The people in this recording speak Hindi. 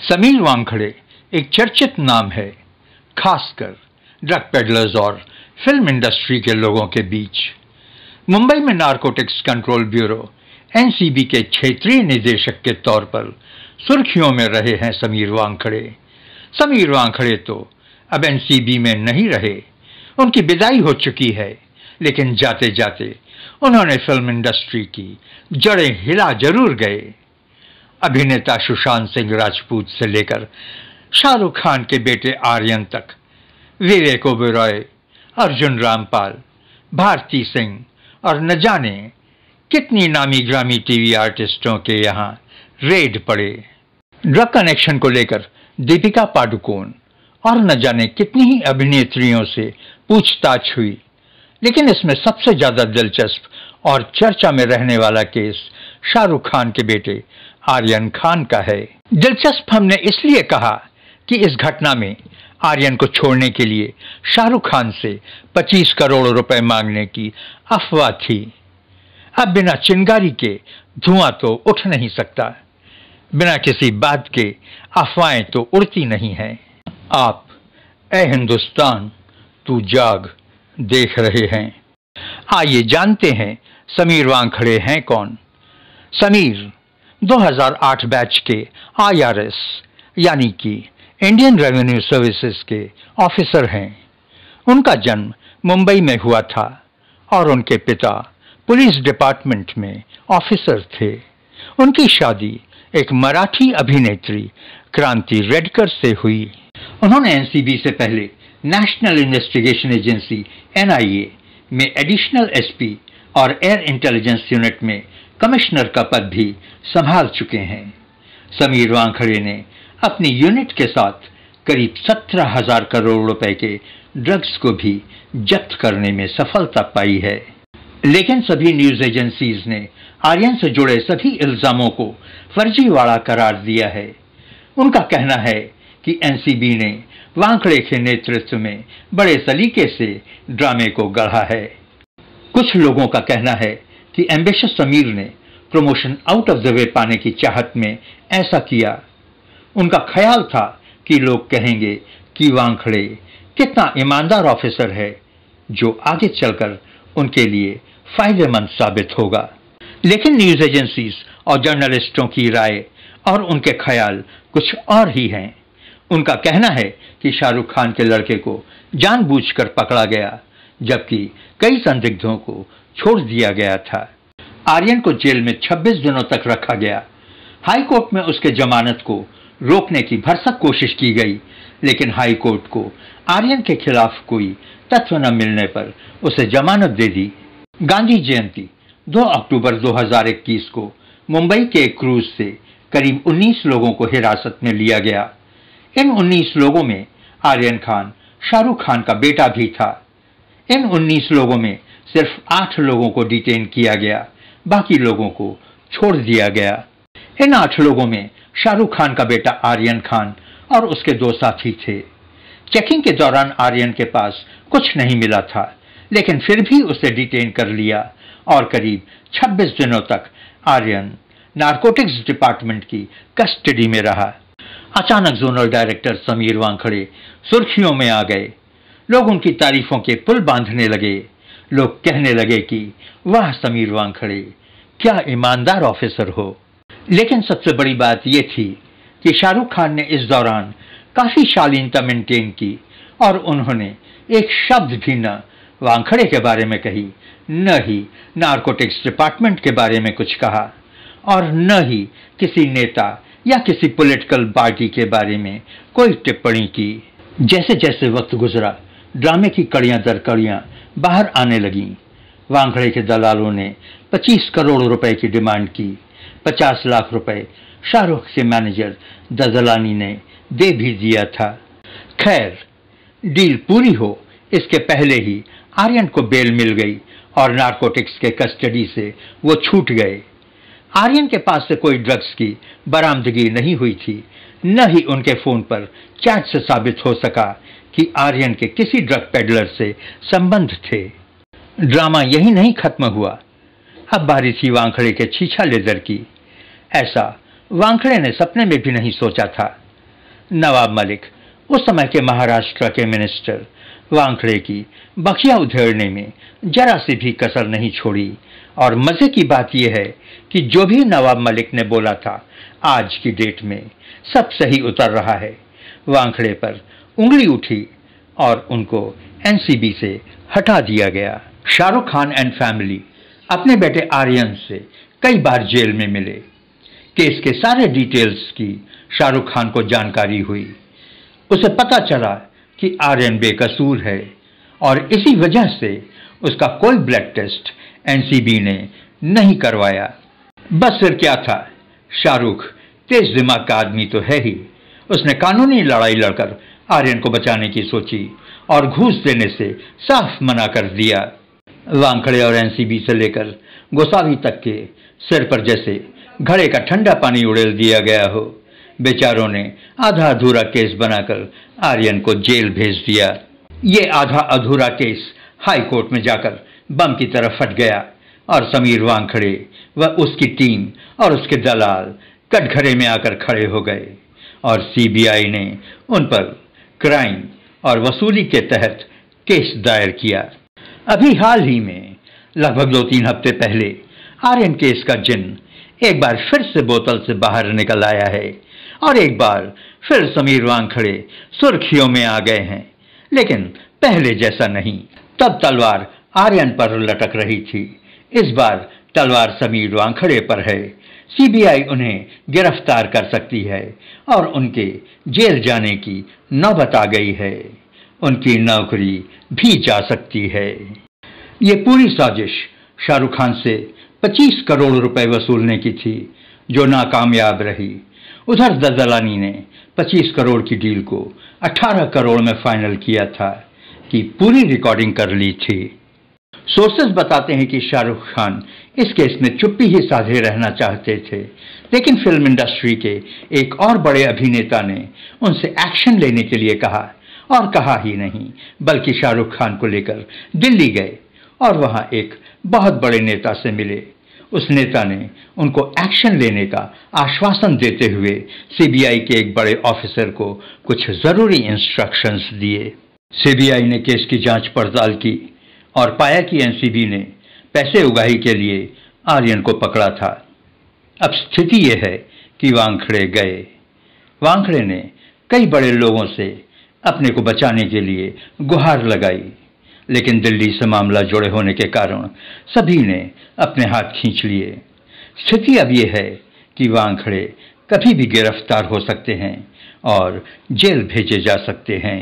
समीर वानखड़े एक चर्चित नाम है, खासकर ड्रग पेडलर्स और फिल्म इंडस्ट्री के लोगों के बीच। मुंबई में नारकोटिक्स कंट्रोल ब्यूरो एनसीबी के क्षेत्रीय निदेशक के तौर पर सुर्खियों में रहे हैं समीर वानखड़े। समीर वानखड़े तो अब एनसीबी में नहीं रहे, उनकी विदाई हो चुकी है, लेकिन जाते जाते उन्होंने फिल्म इंडस्ट्री की जड़ें हिला जरूर गए। अभिनेता सुशांत सिंह राजपूत से लेकर शाहरुख खान के बेटे आर्यन तक, विवेक ओबेरॉय, अर्जुन रामपाल, भारती सिंह और न जाने कितनी नामी ग्रामी टीवी आर्टिस्टों के यहाँ रेड पड़े। ड्रग कनेक्शन को लेकर दीपिका पादुकोण और न जाने कितनी ही अभिनेत्रियों से पूछताछ हुई, लेकिन इसमें सबसे ज्यादा दिलचस्प और चर्चा में रहने वाला केस शाहरुख खान के बेटे आर्यन खान का है। दिलचस्प हमने इसलिए कहा कि इस घटना में आर्यन को छोड़ने के लिए शाहरुख खान से 25 करोड़ रुपए मांगने की अफवाह थी। अब बिना चिंगारी के धुआं तो उठ नहीं सकता, बिना किसी बात के अफवाहें तो उड़ती नहीं हैं। आप ए हिंदुस्तान तू जाग देख रहे हैं। आइए जानते हैं समीर वानखड़े हैं कौन। समीर 2008 बैच के IRS यानी कि इंडियन रेवेन्यू सर्विसेज के ऑफिसर हैं। उनका जन्म मुंबई में हुआ था और उनके पिता पुलिस डिपार्टमेंट में ऑफिसर थे। उनकी शादी एक मराठी अभिनेत्री क्रांति रेडकर से हुई। उन्होंने एनसीबी से पहले नेशनल इन्वेस्टिगेशन एजेंसी NIA में एडिशनल SP और एयर इंटेलिजेंस यूनिट में कमिश्नर का पद भी संभाल चुके हैं। समीर वानखड़े ने अपनी यूनिट के साथ करीब 17,000 करोड़ रुपए के ड्रग्स को भी जब्त करने में सफलता पाई है। लेकिन सभी न्यूज एजेंसीज ने आर्यन से जुड़े सभी इल्जामों को फर्जीवाड़ा करार दिया है। उनका कहना है कि एनसीबी ने वानखड़े के नेतृत्व में बड़े सलीके से ड्रामे को गढ़ा है। कुछ लोगों का कहना है कि एम्बिशियस समीर ने promotion out of the way पाने की चाहत में ऐसा किया। उनका ख्याल था कि लोग कहेंगे कि वानखड़े कितना ईमानदार ऑफिसर है, जो आगे चलकर उनके लिए फायदेमंद साबित होगा। लेकिन न्यूज एजेंसीज और जर्नलिस्टों की राय और उनके ख्याल कुछ और ही हैं। उनका कहना है कि शाहरुख खान के लड़के को जानबूझकर पकड़ा गया, जबकि कई संदिग्धों को छोड़ दिया गया था। आर्यन को जेल में 26 दिनों तक रखा गया। हाई कोर्ट में उसके जमानत को रोकने की भरसक कोशिश की गई, लेकिन हाई कोर्ट को आर्यन के खिलाफ कोई तथ्य न मिलने पर उसे जमानत दे दी। गांधी जयंती 2 अक्टूबर 2021 को मुंबई के एक क्रूज से करीब 19 लोगों को हिरासत में लिया गया। इन 19 लोगों में आर्यन खान शाहरुख खान का बेटा भी था। इन 19 लोगों में सिर्फ 8 लोगों को डिटेन किया गया, बाकी लोगों को छोड़ दिया गया। इन 8 लोगों में शाहरुख खान का बेटा आर्यन खान और उसके 2 साथी थे। चेकिंग के दौरान आर्यन के पास कुछ नहीं मिला था, लेकिन फिर भी उसे डिटेन कर लिया और करीब 26 दिनों तक आर्यन नारकोटिक्स डिपार्टमेंट की कस्टडी में रहा। अचानक जोनल डायरेक्टर समीर वानखड़े सुर्खियों में आ गए। लोग उनकी तारीफों के पुल बांधने लगे। लोग कहने लगे कि वाह समीर वानखड़े, क्या ईमानदार ऑफिसर हो। लेकिन सबसे बड़ी बात यह थी कि शाहरुख खान ने इस दौरान काफी शालीनता मेंटेन की और उन्होंने एक शब्द भी न वानखड़े के बारे में कही, न ही नारकोटिक्स डिपार्टमेंट के बारे में कुछ कहा और न ही किसी नेता या किसी पॉलिटिकल पार्टी के बारे में कोई टिप्पणी की। जैसे जैसे वक्त गुजरा, ड्रामे की कड़ियां दर कड़ियां बाहर आने लगीं। वानखड़े के दलालों ने 25 करोड़ रुपए की डिमांड की। 50 लाख रुपए शाहरुख के मैनेजर ददलानी ने दे भी दिया था। खैर, डील पूरी हो इसके पहले ही आर्यन को बेल मिल गई और नारकोटिक्स के कस्टडी से वो छूट गए। आर्यन के पास से कोई ड्रग्स की बरामदगी नहीं हुई थी, न ही उनके फोन पर चैट से साबित हो सका कि आर्यन के किसी ड्रग पेडलर से संबंध थे। ड्रामा यही नहीं खत्म हुआ। अब बारी थी वानखड़े के छीछा लेदर की। ऐसा वानखड़े ने सपने में भी नहीं सोचा था। नवाब मलिक उस समय के महाराष्ट्र के मिनिस्टर वानखेड़े की बखिया उधेड़ने में जरा सी भी कसर नहीं छोड़ी। और मजे की बात यह है कि जो भी नवाब मलिक ने बोला था आज की डेट में सब सही उतर रहा है। वानखेड़े पर उंगली उठी और उनको एनसीबी से हटा दिया गया। शाहरुख खान एंड फैमिली अपने बेटे आर्यन से कई बार जेल में मिले। केस के सारे डिटेल्स की शाहरुख खान को जानकारी हुई। उसे पता चला कि आर्यन बेकसूर है और इसी वजह से उसका कोई ब्लड टेस्ट एनसीबी ने नहीं करवाया। बस फिर क्या था, शाहरुख तेज दिमाग का आदमी तो है ही। उसने कानूनी लड़ाई लड़कर आर्यन को बचाने की सोची और घूस देने से साफ मना कर दिया। वानखेड़े और एनसीबी से लेकर गोसावी तक के सिर पर जैसे घड़े का ठंडा पानी उड़ेल दिया गया हो। बेचारों ने आधा अधूरा केस बनाकर आर्यन को जेल भेज दिया। ये आधा अधूरा केस हाई कोर्ट में जाकर बम की तरह फट गया और समीर वानखेड़े व उसकी टीम और उसके दलाल कटघरे में आकर खड़े हो गए और सीबीआई ने उन पर क्राइम और वसूली के तहत केस दायर किया। अभी हाल ही में लगभग 2-3 हफ्ते पहले आर्यन केस का जिन एक बार फिर से बोतल से बाहर निकल आया है और एक बार फिर समीर वानखेड़े सुर्खियों में आ गए हैं, लेकिन पहले जैसा नहीं। तब तलवार आर्यन पर लटक रही थी, इस बार तलवार समीर वानखेड़े पर है। सीबीआई उन्हें गिरफ्तार कर सकती है और उनके जेल जाने की नौबत आ गई है। उनकी नौकरी भी जा सकती है। ये पूरी साजिश शाहरुख खान से 25 करोड़ रुपए वसूलने की थी, जो नाकामयाब रही। उधर दलानी ने 25 करोड़ की डील को 18 करोड़ में फाइनल किया था कि पूरी रिकॉर्डिंग कर ली थी। सोर्सेस बताते हैं कि शाहरुख खान इस केस में चुप्पी ही साधे रहना चाहते थे, लेकिन फिल्म इंडस्ट्री के एक और बड़े अभिनेता ने उनसे एक्शन लेने के लिए कहा और कहा ही नहीं बल्कि शाहरुख खान को लेकर दिल्ली गए और वहां एक बहुत बड़े नेता से मिले। उस नेता ने उनको एक्शन लेने का आश्वासन देते हुए सीबीआई के एक बड़े ऑफिसर को कुछ जरूरी इंस्ट्रक्शंस दिए। सीबीआई ने केस की जांच पड़ताल की और पाया कि एनसीबी ने पैसे उगाही के लिए आर्यन को पकड़ा था। अब स्थिति यह है कि वानखेड़े गए। वानखेड़े ने कई बड़े लोगों से अपने को बचाने के लिए गुहार लगाई, लेकिन दिल्ली से मामला जुड़े होने के कारण सभी ने अपने हाथ खींच लिए। स्थिति अब यह है कि वानखेड़े कभी भी गिरफ्तार हो सकते हैं और जेल भेजे जा सकते हैं।